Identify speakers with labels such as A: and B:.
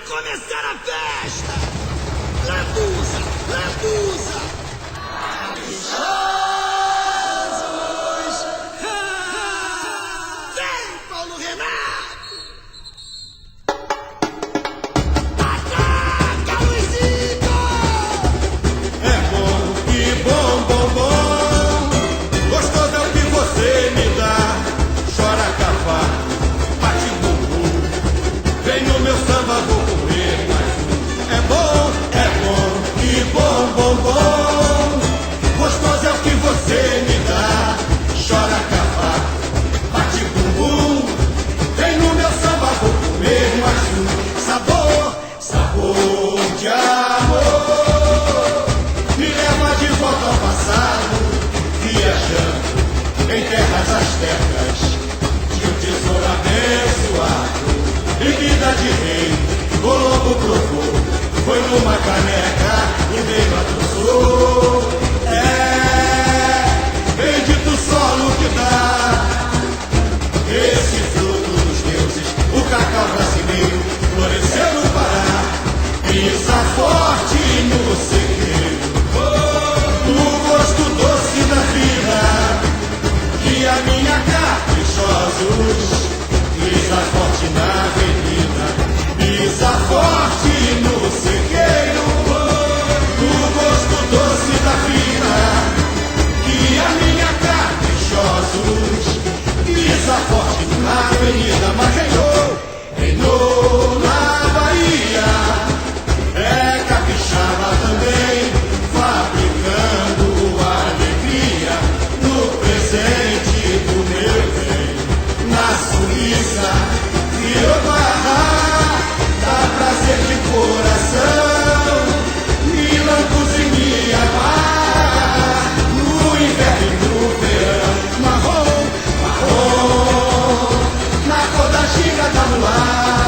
A: começar a festa! Lambuza, lambuza! Caprichosos! Vem, Paulo Renato! Ataca, Luizito!
B: É bom, que bom, bom, bom. Gostoso é o que você me dá. Chora cavaco, bate bumbum. Vem no meu samba, vou comer mais um. É bom, que bom, bom, bom. Gostoso é o que você me dá. Chora cavaco, bate bumbum. Vem no meu samba, vou comer mais um. Sabor, sabor de amor. Me leva de volta ao passado, viajando em terras astecas, de um tesouro abençoado. E vida de rei, o lobo provou, foi numa caneca e veio adoçou. É, bendito solo que dá esse fruto dos deuses, o cacau brasileiro floresceu no Pará. Pisa forte no segredo, o gosto doce da vida, que a minha caprichosos pisa forte na avenida. Pisa forte no sequeiro, o gosto doce da vida, que a minha caprichosos pisa forte na avenida. Mas reinou na Bahia, é capixaba também, fabricando alegria no presente do meu bem. Na Suíça, virou barra, dá prazer de coração. Milão, cozinha, mar, no inverno e no verão. Marrom, marrom, na cor da giga tá no ar.